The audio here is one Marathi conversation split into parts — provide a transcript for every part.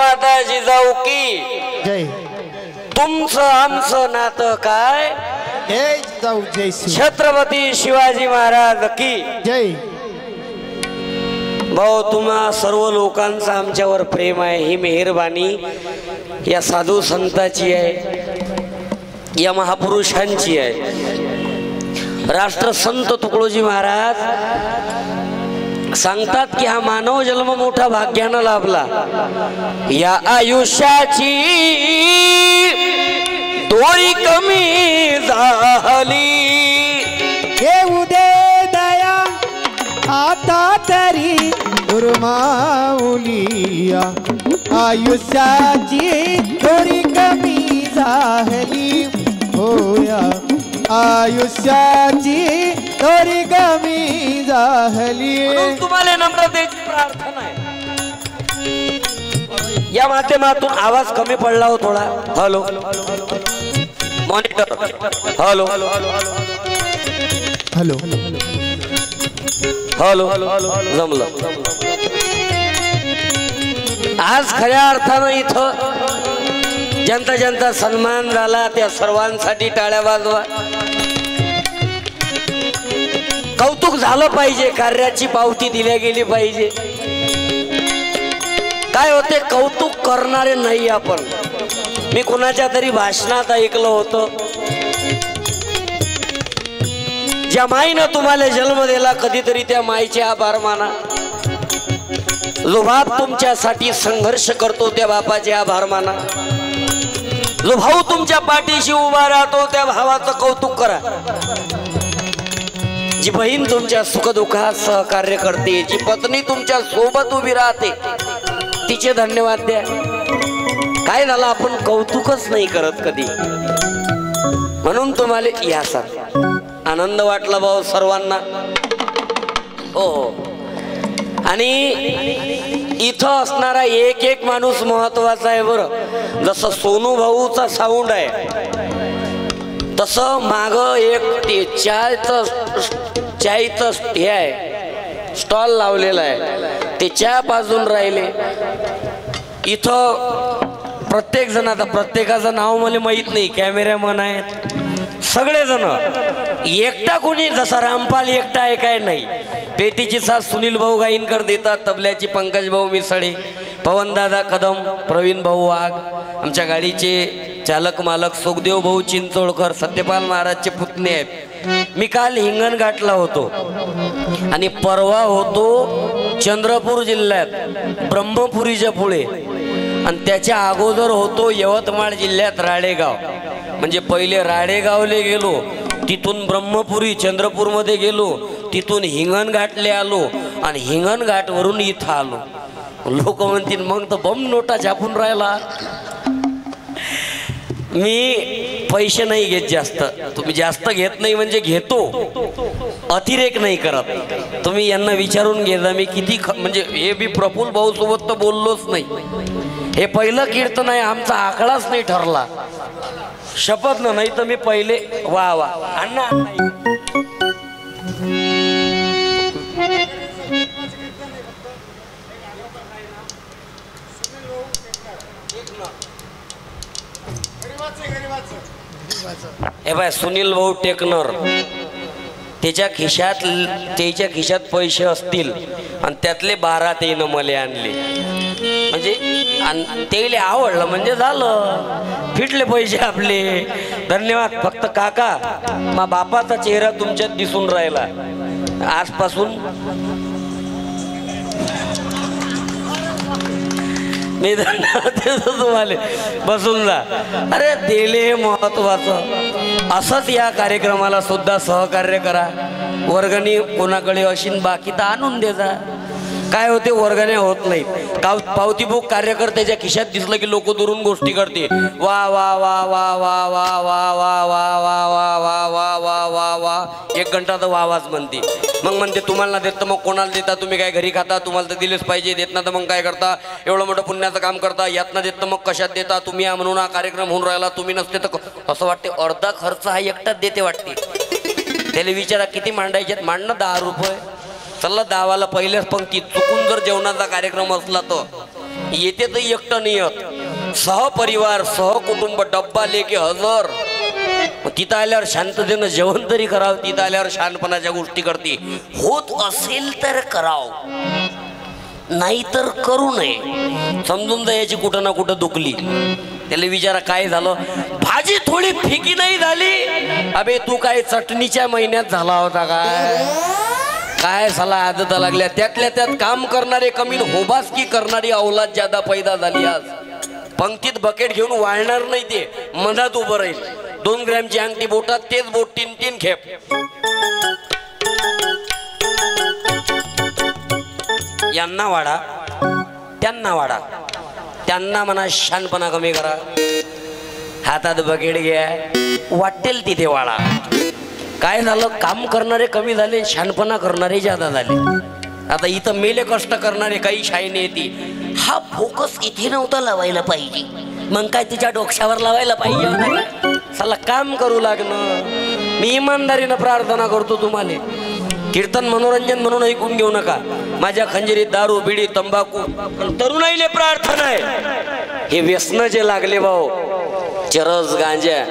माता जिजाऊ की जय. तुमचं आमचं नातं काय जय जिजाऊ जय शिव. छत्रपती शिवाजी महाराज की जय. भाऊ तुम्हा सर्व लोकांचं आमच्यावर प्रेम आहे. ही मेहरबानी या साधू संताची आहे, या महापुरुषांची आहे. राष्ट्रसंत तुकडोजी महाराज सांगतात की हा मानव जन्म मोठा भाग्यानं लाभला. या आयुष्याची दोरी कमी झाली, येऊ दे दया आता तरी उर्मावलिया. आयुष्याची थोडी कमी झाली होया. आयुष्याची थोडी कमी झाली. म्हणून तुम्हाला नम्रतेची प्रार्थना आहे. या माध्यमातून आवाज कमी पडला हो थोडा. Hello monitor. Hello hello hello जमलं. आज खऱ्या अर्थानं इथं ज्यांचा सन्मान झाला त्या सर्वांसाठी टाळ्या वाजवा. कौतुक झालं पाहिजे, कार्याची पावती दिल्या गेली पाहिजे. काय होते कौतुक करणारे नाही आपण. मी कोणाच्या तरी भाषणात ऐकलं होतं, ज्या माईनं तुम्हाला जन्म दिला कधीतरी त्या माईचे आभार माना. जो बाप तुमच्यासाठी संघर्ष करतो त्या बापाचे आभार माना. जो भाऊ तुमच्या पाठीशी उभा राहतो त्या भावाचं कौतुक करा. जी बहीण तुमच्या सुखदुःखात सहकार्य करते, जी पत्नी तुमच्या सोबत उभी राहते तिचे धन्यवाद द्या. काय झालं आपण कौतुकच नाही करत कधी. म्हणून तुम्हाला या सर आनंद वाटला भाऊ सर्वांना. हो आणि इथं असणारा एक एक माणूस महत्वाचा आहे बरं. जसं सोनू भाऊचा साऊंड आहे तसं माग एक चायचं हे आहे, स्टॉल लावलेला आहे. ते चहा पाजून राहिले. इथं प्रत्येक जण, आता प्रत्येकाचं नाव मला माहित नाही, कॅमेरामन आहेत सगळेजण. एकटा कोणी जसा रामपाल एकटा आहे काय नाही. पेटीची साथ सुनील भाऊ गायनकर देतात, तबल्याची पंकज भाऊ मिसळे, पवनदादा कदम, प्रवीण भाऊ वाघ, आमच्या गाडीचे चालक मालक सुखदेव भाऊ चिंचोळकर, सत्यपाल महाराजचे पुतणे आहेत. मी काल हिंगणघाटला होतो आणि परवा होतो चंद्रपूर जिल्ह्यात ब्रह्मपुरीच्या पुढे, आणि त्याच्या अगोदर होतो यवतमाळ जिल्ह्यात राडेगाव. म्हणजे पहिले राडेगावले गेलो, तिथून ब्रह्मपुरी चंद्रपूरमध्ये गेलो, तिथून हिंगणघाटले आलो आणि हिंगणघाटवरून इथं आलो. लोक म्हणतील मग तर बम नोटा छापून राहिला. मी पैसे नाही घेत जास्त. तुम्ही जास्त घेत नाही म्हणजे घेतो, अतिरेक नाही करत. तुम्ही यांना विचारून घेता मी किती म्हणजे हे बी प्रफुल्ल भाऊ सोबत तर बोललोच नाही. हे पहिलं कीर्तन आहे, आमचा आकडाच नाही ठरला. शपथ ना, नाही तर मी पहिले वा वा अण्णा. हे बाय सुनील भाऊ टेकनर, त्याच्या खिशात पैसे असतील आणि त्यातले 12 त्यानं मला आणले. म्हणजे त्याला आवडलं म्हणजे झालं, फिटले पैसे आपले. धन्यवाद. फक्त काका मा बापाचा चेहरा तुमच्यात दिसून राहिला. आजपासून मी धन्यवाद देतो तुम्हाला. बसून जा. अरे दिले महत्वाचं. असंच या कार्यक्रमाला सुद्धा सहकार्य करा. वर्गणी कोणाकडे अशीन बाकी तर आणून दे जा. काय होते वर्गण्या होत नाहीत. पावती बुक कार्यकर्त्याच्या खिशात दिसलं की लोक दुरून गोष्टी करते. वा वा वा वा वा वा वा वा वा वा वा वा वा वा वा वा 1 घंटा तर वावाच म्हणते. मग म्हणते तुम्हाला देत तर मग कोणाला देता, तुम्ही काय घरी खाता, तुम्हाला तर दिलेच पाहिजे. देत ना तर मग काय करता, एवढं मोठं पुण्याचं काम करता. यात ना देत तर मग कशात देता, तुम्ही या म्हणून हा कार्यक्रम होऊन राहिला, तुम्ही नसते तर असं वाटते. अर्धा खर्च हा एकटाच देते वाटते. त्याला विचारा किती मांडायच्यात. मांडणं 10 रुपये. चला 10वाला पहिल्याच पंक्ती. चुकून जर जेवणाचा कार्यक्रम असला तर येते तर एकटं नाही येत, सहपरिवार सहकुटुंब डब्बा लेके हजर. तिथं आल्यावर शांततेनं जेवण तरी करावं, तिथं आल्यावर शहाणपणाच्या गोष्टी करते. होत असेल तर कराव, नाही तर करू नये. समजून जायची कुठं ना कुठं दुखली. त्याला विचारा काय झालं, भाजी थोडी फिकी नाही झाली. अबे तू काय चटणीच्या महिन्यात झाला होता काय साला आदत लागल्या. त्यातल्या त्यात काम करणारे कमी होबास की करणारी औलाद ज्यादा पैदा झाली. आज पंक्तीत बकेट घेऊन वाळणार नाही, ते मधात उभं राहील. 2 ग्रॅमची अंगठी बोटात, तेच बोट 3-3 खेप. यांना वाढा त्यांना वाढा, त्यांना म्हणा शानपणा कमी करा. हातात बकेट घ्या, वाटेल तिथे वाढा. काय झालं, काम करणारे कमी झाले, शानपणा करणारे ज्यादा झाले. आता इथं मेले कष्ट करणारे काही शाईने येते. हा फोकस इथे नव्हता लावायला पाहिजे, मग काय तिच्या डोक्यावर लावायला पाहिजे. चला काम करू लागणं. मी इमानदारीनं प्रार्थना करतो तुम्हाला, कीर्तन मनोरंजन म्हणून ऐकून घेऊ नका. माझ्या खंजिरीत दारू बिडी तंबाखू. पण तरुणाईले प्रार्थना आहे, हे व्यसन जे लागले भाऊ, चरस गांजा.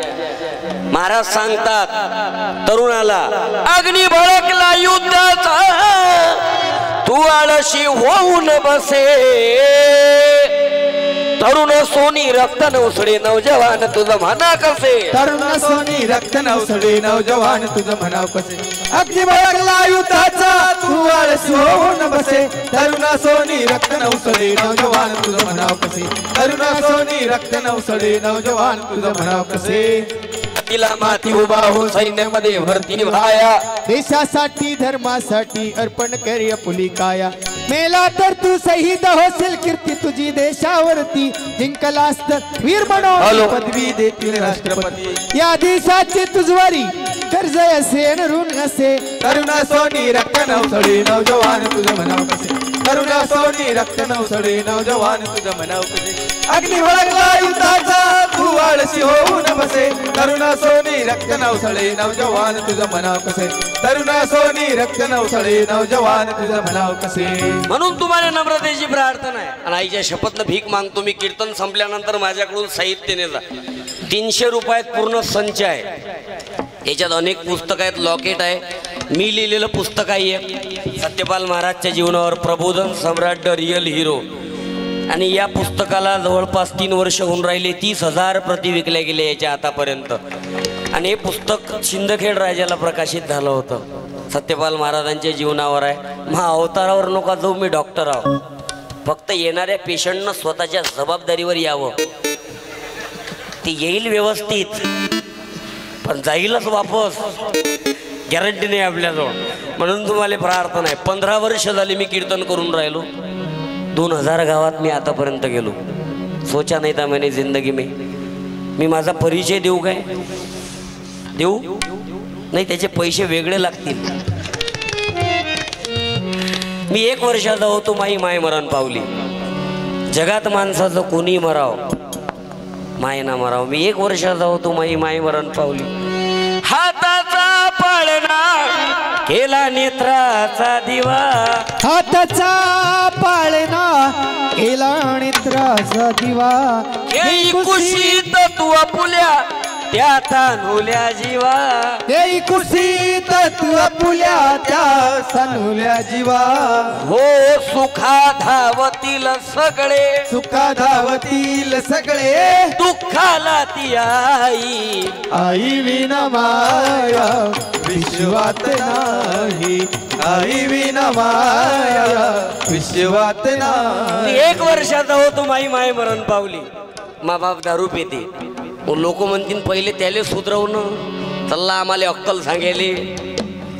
महाराज सांगतात तरुणाला, अग्नी भडकला युद्धाचा, तू आळशी होऊन बसे. तरुण सोनी रक्त नवसडे नवजवान तुझं म्हणा कसे. तरुण सोनी रक्त नवसडे नवजवान तुझं म्हणाव कसे. अग्नी भडकला युद्धाचा, तू आळशी होऊन बसे. तरुण सोनी रक्त नवसडे नवजवान तुझं म्हणाव कसे. तरुण सोनी रक्त नवसडे नवजवान तुझं म्हणाव कसे. तिला माती उभा हो सैन्यामध्ये भरती निभाया. देशासाठी धर्मासाठी अर्पण कर आपुली काया. मेला तर तू शहीद होशील, कीर्ती तुझी देशावरती. जिंकलास तर वीर म्हणून पदवी देतील राष्ट्रपती. या देशाची तुझवारी कर्ज असे ऋण असे. तरुण सोनी रक्त नवसडे नवजवान तुझं म्हणाव कसे. तरुण सोनी रक्त नवसडे नवजवान तुझं म्हणाव कसे. अग्नी भडकला युद्धाचा, तू आळशी होऊन बसे. तरुण सोनी रक्त नवसडे नवजवान तुझं म्हणाव कसे. तरुण सोनी रक्त नवसडे नवजवान तुझं म्हणाव कसे. म्हणून तुम्हाला नम्रतेची प्रार्थना आहे. आणि आईच्या शपथनं भीक मागतो मी. कीर्तन संपल्यानंतर माझ्याकडून साहित्य ने जा. 300 रुपयात पूर्ण संच आहे. याच्यात अनेक पुस्तक आहेत, लॉकेट आहे, मी लिहिलेलं पुस्तक आहे सत्यपाल महाराजच्या जीवनावर, प्रबोधन सम्राट द रिअल हिरो. आणि या पुस्तकाला जवळपास 3 वर्ष होऊन राहिले. 30,000 प्रती विकल्या गेल्या याच्या आतापर्यंत. आणि हे पुस्तक शिंदखेड राजाला प्रकाशित झालं होतं. सत्यपाल महाराजांच्या जीवनावर आहे. महा अवतारावर नका जाऊ, मी डॉक्टर आहो. फक्त येणाऱ्या पेशंटनं स्वतःच्या जबाबदारीवर यावं. ते येईल व्यवस्थित, पण जाईलच वापस, गॅरंटी नाही आपल्याजवळ. म्हणून तुम्हाला प्रार्थना आहे. 15 वर्ष झाली मी कीर्तन करून राहिलो. 2000 गावात मी आतापर्यंत गेलो. सोचा नाही था मैंने जिंदगी में. मी माझा परिचय देऊ काय? देऊ नाही, त्याचे पैसे वेगळे लागतील. मी 1 वर्षाचा होतो, माई माय मरण पावली. जगात माणसाचं कोणी मराव, माय ना मराव. मी 1 वर्षाचा होतो, माई माय मरण पावली. हाताचा पाळणा केला नेत्राचा दिवा. हाताचा पाळणा केला नेत्राचा दिवा. कुशीत तू आपुल्या त्या तानुल्या जीवा. ते कुशीत तू आपुल्या त्या तानुल्या जीवा. हो सुखा धावतील सगळे, सुखा धावतील सगळे. दुःखाला ती आई, आई विना माया विश्वात नाही. आई विना माया विश्वात नाही. 1 वर्षाचा होतो, माई माय मरण पावली. मा बाप दारू पेते. लोक म्हणतील पहिले त्याले सुधरवणं, चल्ला आम्हाला अक्कल सांगेले.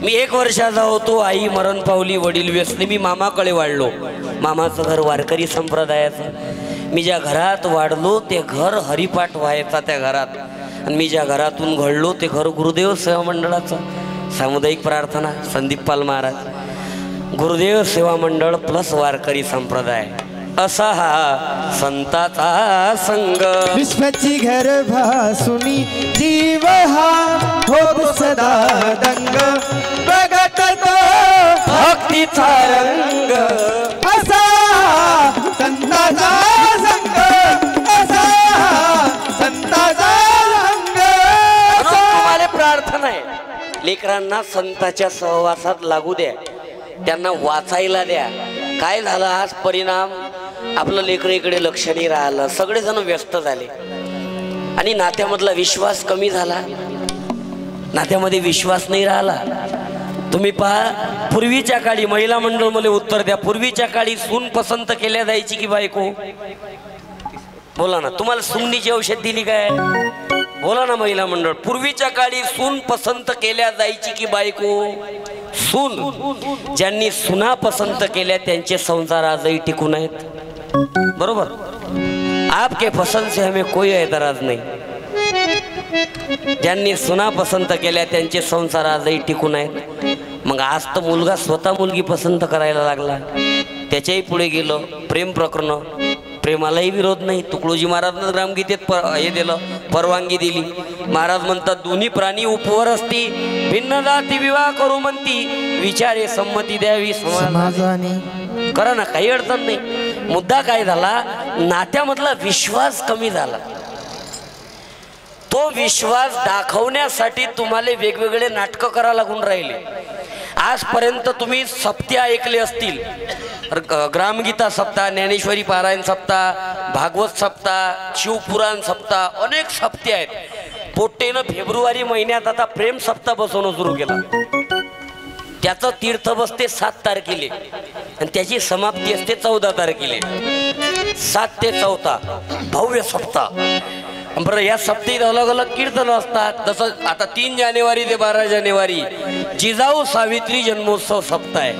मी 1 वर्षाचा होतो, आई मरण पावली, वडील व्यसनी. मी मामाकडे वाढलो. मामाचं घर वारकरी संप्रदायाचं. मी ज्या घरात वाढलो ते घर हरिपाठ व्हायचा त्या घरात. आणि मी ज्या घरातून घडलो ते घर गुरुदेव सेवा मंडळाचं. सामुदायिक प्रार्थना संदीपपाल महाराज, गुरुदेव सेवा मंडळ प्लस वारकरी संप्रदाय, असा हा संताचा संग. विश्वाची घर भासुनी जीव हा होत सदा दंग. बघत तो भक्तीचा रंग, असा संताचा संग असा, संताचा संग असा. तुम्हाला प्रार्थना आहे, लेकरांना संताच्या सहवासात लागू द्या, त्यांना वाचायला द्या. काय झालं आज परिणाम, आपलं लेकर इकडे लक्ष नाही राहिलं, सगळेजण व्यस्त झाले आणि नात्यामधला विश्वास कमी झाला, नात्यामध्ये विश्वास नाही राहिला. तुम्ही पहा, पूर्वीच्या काळी महिला मंडळ मला उत्तर द्या, पूर्वीच्या काळी सून पसंत केल्या जायची की बायको? बोला ना, तुम्हाला सुमणीची औषध दिली काय? बोला ना महिला मंडळ, पूर्वीच्या काळी सून पसंत केल्या जायची की बायको? सून. ज्यांनी सुना पसंत केल्या त्यांचे संसार आजही टिकून आहेत. बरोबर. आपके पसंत से हमें कोई एतराज नाही. ज्यांनी सुना पसंत केल्या त्यांचे संसार आजही टिकून आहेत. मग आज तर मुलगा स्वतः मुलगी पसंत करायला लागला, त्याच्याही पुढे गेलो. प्रेम प्रकरण, प्रेमालाही विरोध नाही. तुकडोजी महाराजांना ग्रामगीतेत हे दिलं, परवानगी दिली. महाराज म्हणतात, दोन्ही प्राणी उपवर असती, भिन्न जाती विवाह करू म्हणती, विचारे संमती द्यावी समाजाने. करा ना, काही अडचण नाही. मुद्दा काय झाला, नात्यामधला विश्वास कमी झाला. तो विश्वास दाखवण्यासाठी तुम्हाला वेगवेगळे नाटकं करा लागून राहिले. आजपर्यंत तुम्ही सप्ते ऐकले असतील, ग्रामगीता सप्ताह, ज्ञानेश्वरी पारायण सप्ताह, भागवत सप्ताह, शिवपुराण सप्ताह, अनेक सप्ते आहेत. पोट्टेनं फेब्रुवारी महिन्यात आता प्रेम सप्ताह बसवणं सुरू केला. त्याचं तीर्थ बसते 7 तारखेले आणि त्याची समाप्ती असते 14 तारखेले. 7 ते 14 भव्य सप्ताह. बरं, या सप्ताहीत अलग अलग कीर्तन असतात. जसं आता 3 जानेवारी ते 12 जानेवारी जिजाऊ सावित्री जन्मोत्सव सप्ताह आहे.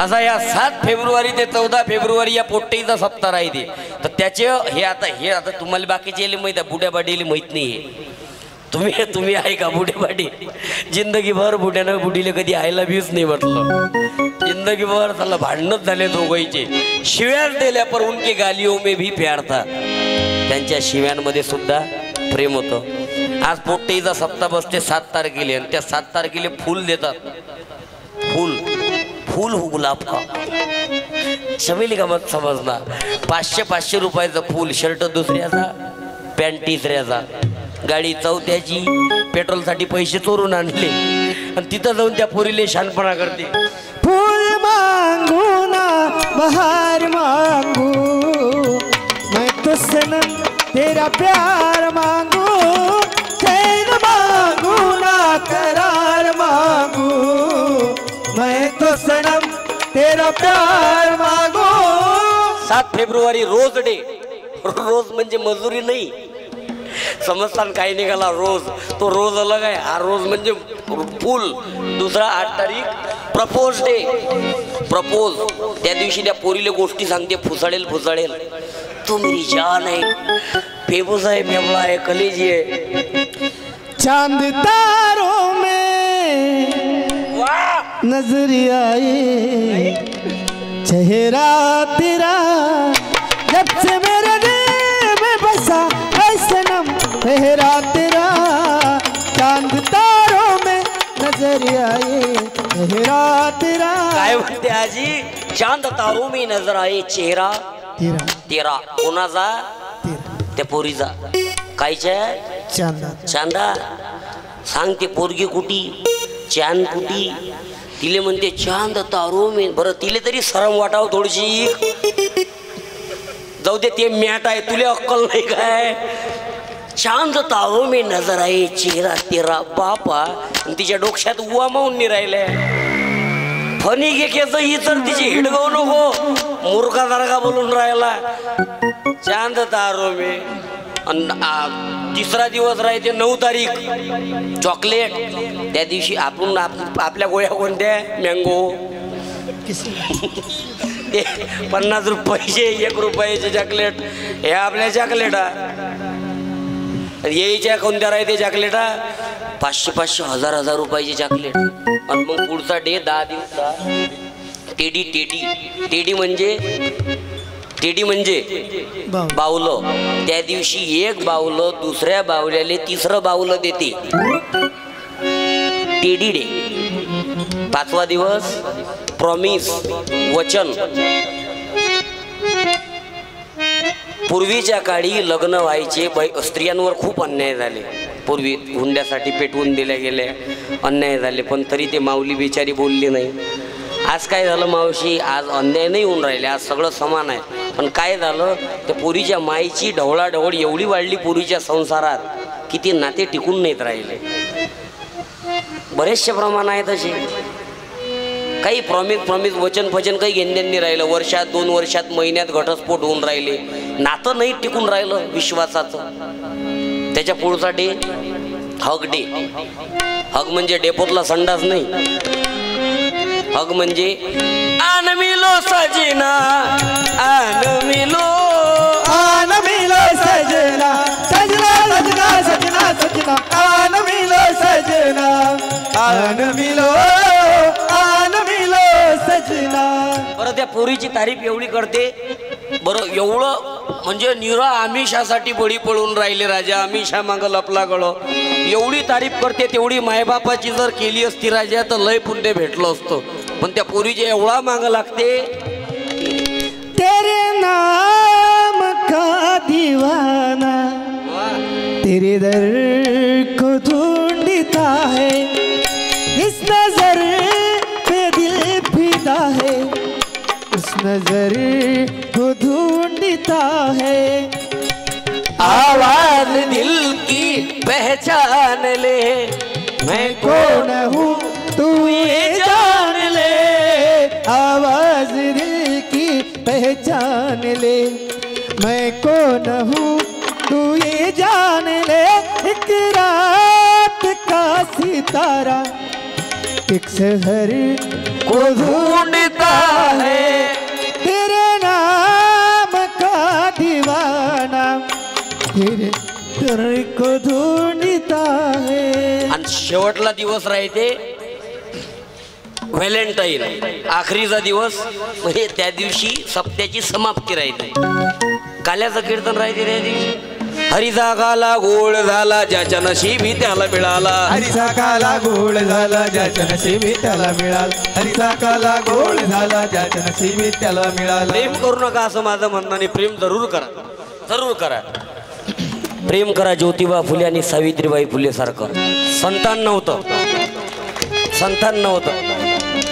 असा या 7 फेब्रुवारी ते 14 फेब्रुवारी या पोट्टेचा सप्ताह राहते. तर त्याचे हे आता तुम्हाला बाकीचे माहित आहे, बुड्याबाडीला माहित नाहीये. तुम्ही आहे का बुढेबाडी? जिंदगीभर बुड्यानं बुडीले कधी आयला व्ह्यूज नाही म्हटलं. जिंदगीभर त्याला भांडणच झाले दोघांचे, शिव्याच दिल्या, पर उनके गालियों में भी प्यार था. त्यांच्या शिव्यांमध्ये सुद्धा प्रेम होतं. आज पोट्टेचा सप्ताह बसते 7 तारखेला आणि त्या 7 तारखेला फूल देतात. फूल गुलाब का शमेली का मत समजणार. 500 रुपयाचं फूल, शर्ट दुसऱ्याचा, पॅन्ट तिसऱ्याचा, गाडी चौथ्याची, पेट्रोलसाठी पैसे चोरून आणले आणि तिथं जाऊन त्या पोरीले शानपणा करते. फूल मांगू ना बहार मांगू, मैं तो सनम तेरा प्यार मांगू, चैन मांगू ना करार मांगू, मैं तो सनम तेरा प्यार मांगू. 7 फेब्रुवारी रोज डे. रोज म्हणजे मजुरी नाही, समजताना काही निघाला रोज, तो रोज अलग आहे. हा रोज म्हणजे फुल. दुसरा 8 तारीख प्रपोज डे. प्रपोज त्या दिवशी त्या पोरीला गोष्टी सांगते, फुसाळेल. तू मेरी जान है, फेबूस है, मेमला है, कलेजी है. चांद तारों में वाह, नजर आए चेहरा तेरा, जब से मेरे दिल में बसा है सनम चेहरा तेरा. चांद तारों में नजर आए चेहरा तेरा. काय म्हणते आजी? चांद तारों में नजर आए चेहरा तेरा. कोणाचा? त्या पोरीचा. कायच्या? चांदा. सांगते पोरगी कुठी, चांद कुठी? तिले म्हणते चांद तारो मी. बरं, तिले तरी शरम वाटाव थोडीशी. जाऊ दे, ते मॅट आहे, तुले अक्कल नाही काय? चांद तारो मी नजर आहे चेहरा तेरा. बापा, तिच्या डोक्यात उवा मावून नाही राहिल्या. फनी घेकेच ही तर तिची हिडगाव नको, मूर्खासारखा बोलून राहिला. चांद तारो मी. तिसरा दिवस राहते 9 तारीख, चॉकलेट. त्या दिवशी आपण आपल्या गोळ्या कोणत्या? मँगो. ते 50 रुपयाचे 1 रुपयाचे चॉकलेट, हे आपल्या चॉकलेटा. यायच्या कोणत्या राहते चॉकलेटा? 500 1000 रुपयाचे चॉकलेट. आणि मग पुढचा डे 10 दिवसा टेडी म्हणजे बावलं. त्या दिवशी एक बावलं दुसऱ्या बावल्याले तिसरं बावलं देते. Teddy day. 5वा दिवस प्रॉमिस, वचन. पूर्वीच्या काळी लग्न व्हायचे स्त्रियांवर खूप अन्याय झाले. पूर्वी हुंड्यासाठी पेटवून दिल्या गेल्या, अन्याय झाले, पण तरी ते माऊली बिचारी बोलली नाही. आज काय झालं मावशी, आज अन्याय नाही होऊन राहिले, आज सगळं समान आहे. पण काय झालं, त्या पुरीच्या माईची ढवळाढवळ एवढी वाढली पुरीच्या संसारात की ती नाते टिकून नाहीत राहिले. बरेचसे प्रमाण आहेत असे. काही प्रॉमिस वचन काही घेणं राहिलं. वर्षात 2 वर्षात महिन्यात घटस्फोट होऊन राहिले, नातं नाही टिकून राहिलं विश्वासाचं. त्याच्या पुढसाठी हग डे. हग म्हणजे डेपोतला संडास नाही, हग म्हणजे आन मिलो सजना, आन मिलो सजना, सजना सजना सजना सजना, आन मिलो सजना, आन मिलो सजना. बरं, त्या पोरीची तारीफ एवढी करते. बरं, एवढं म्हणजे निरा आमिषासाठी बळी पळून राहिले राजा, आमिषा मागं लपला गळो. एवढी तारीफ करते, तेवढी मायबापाची जर केली असती राजा तर लय पुण्य भेटलं असतं. पण त्या पोरीच्या एवढा मागं लागते. तेरे नाम का दीवाना, तेरे दर को ढूंढता है, इस नजर पे दिल फिदा है, उस नजर को ढूंढता है. आवाज दिल की पहचान ले, मैं कौन हूँ तू ये जान ले, आवाज दिल की पहचान ले, मैं कौन हूँ तू ये जान ले. एक रात का सितारा एक शहर को ढूंढता है, तेरे नाम का दीवाना तेरे दर को ढूंढता है. आणि शेवटला दिवस राहते व्हॅलेंटाईन, आखरीचा दिवस. म्हणजे त्या दिवशी सप्त्याची समाप्ती राहते. काल्याचं कीर्तन राहते त्या दिवशी. हरीचा काला गोळ झाला ज्याच्या नशिबी त्याला मिळाला, हरीचा काला गोळ झाला ज्याच्या नशिबी त्याला मिळाला, हरीचा काला गोळ झाला ज्याच्या नशिबी त्याला मिळाला. प्रेम करू नका असं माझं म्हणणं नाही. प्रेम जरूर करा, जरूर करा. प्रेम करा ज्योतिबा फुले आणि सावित्रीबाई फुले सारखं. संतान नव्हतं, संतान नव्हतं.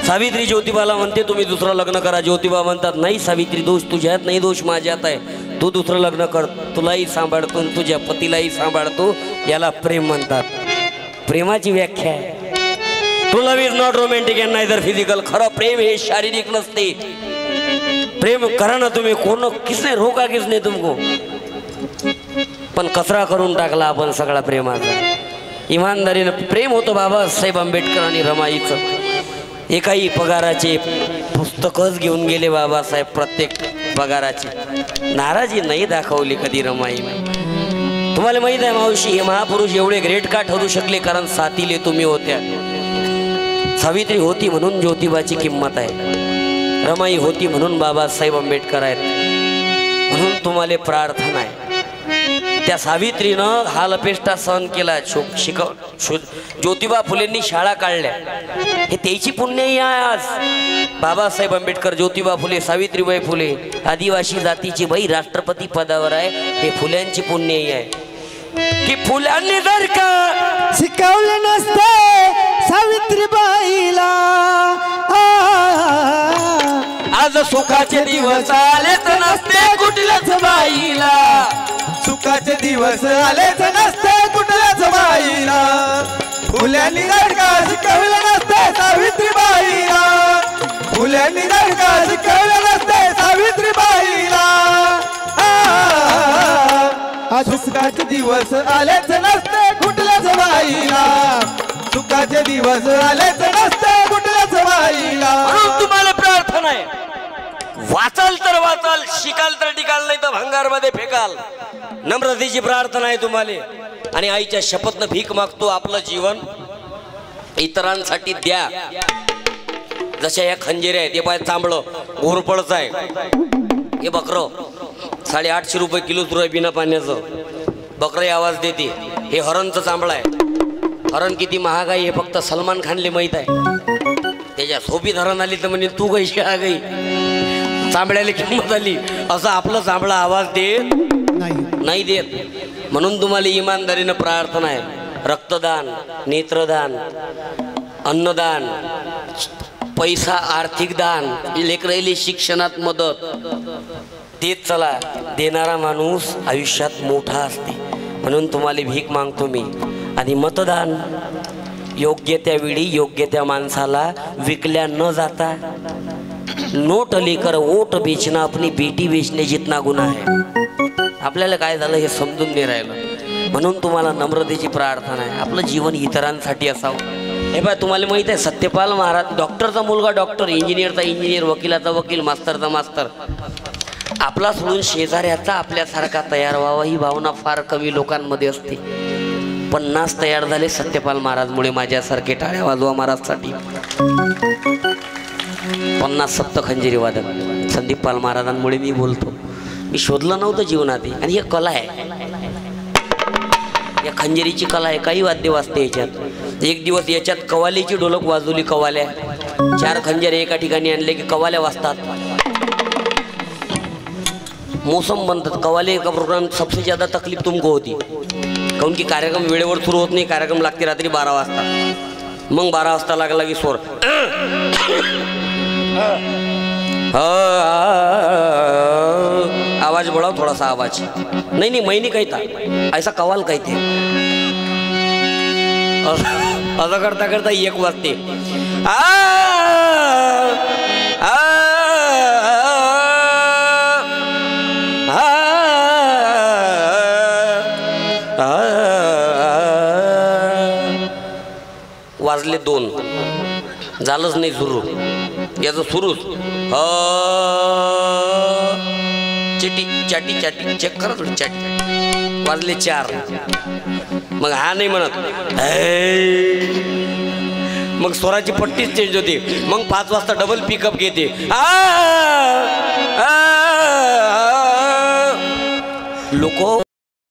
सावित्री ज्योतिबाला म्हणते तुम्ही दुसरं लग्न करा. ज्योतिबा म्हणतात नाही सावित्री, दोष तुझ्यात नाही, दोष माझ्यात आहे. तू दुसरं लग्न कर, तुलाही सांभाळतो तुझ्या पतीलाही सांभाळतो. याला प्रेम म्हणतात. प्रेमाची व्याख्या आहे to love is not romantic and neither physical. खरं प्रेम हे शारीरिक नसते. प्रेम करा ना तुम्ही, कोण किसने रोका किसने तुमको. पण कचरा करून टाकला आपण सगळा प्रेमाचा. इमानदारीनं प्रेम होतं बाबासाहेब आंबेडकर आणि रमाईचं. एकाही पगाराचे पुस्तकच घेऊन गेले बाबासाहेब, प्रत्येक पगाराची. नाराजी नाही दाखवली कधी रमाईने. तुम्हाला माहित आहे मावशी, हे महापुरुष एवढे ग्रेट का ठरू शकले, कारण साथीले तुम्ही होत्या. सावित्री होती म्हणून ज्योतिबाची किंमत आहे, रमाई होती म्हणून बाबासाहेब आंबेडकर आहेत. म्हणून तुम्हाला प्रार्थना आहे, त्या सावित्रीनं हा लपेष्टा सहन केला. ज्योतिबा फुलेंनी शाळा काढल्या, हे त्याची पुण्यही आहे. आज बाबासाहेब आंबेडकर, ज्योतिबा फुले, सावित्रीबाई फुले आदिवासी जातीची बाई राष्ट्रपती पदावर आहे. हे फुल्यांची पुण्यही आहे की फुलांनी जर का शिकवलं नसते सावित्रीबाईला, आज सुखाचे दिवस आलेच नसते कुठल्याच बाईला. सुखाचे दिवस आलेच नसते कुठल्याच बाईला. फुल्यांनी जर का शिकवलं नसते सावित्रीबाईला, फुल्यांनी जर का शिकवलं नसते सावित्रीबाईला. आज सुखाचे दिवस आलेच नसते कुठल्याच बाईला, सुखाचे दिवस आलेच नसते कुठल्याच बाईला. म्हणून तुम्हाला प्रार्थना आहे, वाचाल तर वाचाल, शिकाल तर टिकाल, नाही तर भंगारमध्ये फेकाल. नम्रतेची प्रार्थना आहे तुम्हाला. आणि आईच्या शपथनं भीक मागतो, आपलं जीवन इतरांसाठी द्या. जशा या खंजिऱ्या आहेत, हे पाय चांबळं घोरपडचं आहे, हे बकरं 850 रुपये किलो तुरं बिना पाण्याचं. बकरं आवाज देते. हे हरणचं चांबळं आहे. हरण किती महाग आहे हे फक्त सलमान खानले माहीत आहे. त्याच्या सोबीत हरण आली तर म्हणजे तू कशी आ गई. चांबड्याला किंमत आली असं आपलं चांबडा आवाज देत नाही देत. म्हणून तुम्हाला इमानदारीनं प्रार्थना आहे, रक्तदान, नेत्रदान, अन्नदान, पैसा आर्थिक दान, लेकराईले शिक्षणात मदत देत चला. देणारा माणूस आयुष्यात मोठा असते. म्हणून तुम्हाला भीक मागतो मी. आणि मतदान योग्य त्या वेळी योग्य त्या माणसाला विकल्या न जाता. नोट लेकर वोट बेचणं अपनी बेटी बेचणे जितना गुन्हा आहे. आपल्याला काय झालं हे समजून नाही राहिलं. म्हणून तुम्हाला नम्रतेची प्रार्थना आहे, आपलं जीवन इतरांसाठी असावं. हे बघा, तुम्हाला माहित आहे सत्यपाल महाराज, डॉक्टरचा मुलगा डॉक्टर, इंजिनियरचा इंजिनियर, वकिलाचा वकील, मास्तरचा मास्तर. आपला सोडून शेजाऱ्याचा आपल्यासारखा तयार व्हावा ही भावना फार कमी लोकांमध्ये असते. 50 तयार झाले सत्यपाल महाराजमुळे. माझ्यासारखे टाळ्या वाजवा महाराजसाठी. 50 सप्त खंजिरी वादक संदीप पाल महाराजांमुळे मी बोलतो. मी शोधलं नव्हतं जीवनात, आणि ही कला आहे, या खंजिरीची कला आहे. काही वाद्य वाजते याच्यात. एक दिवस याच्यात कवालीची ढोलक वाजवली. कवाल्या 4 खंजरे एका ठिकाणी आणले की कवाल्या वाजतात. मौसम बनतात कवाले का प्रोग्राम. सबसे ज़्यादा तकलीफ तुमको होती, काऊन की कार्यक्रम वेळेवर सुरू होत नाही. कार्यक्रम लागते रात्री 12 वाजता. मग 12 वाजता लागला की स्वर आवाज बढ़ाओ थोड़ा सा आवाज. नहीं नहीं मैं नहीं कहता, ऐसा कवाल कहते. असं करता करता 1 वाजते. वाजले 2, झालंच नाही सुरू. याचं सुरूच चिटी चाटी चाटी चेक करा थोडी चाटी. वाजले 4. मग हा नाही म्हणत, मग स्वराची पट्टीच चेंज होते. मग 5 वाजता डबल पिकअप घेते. लोक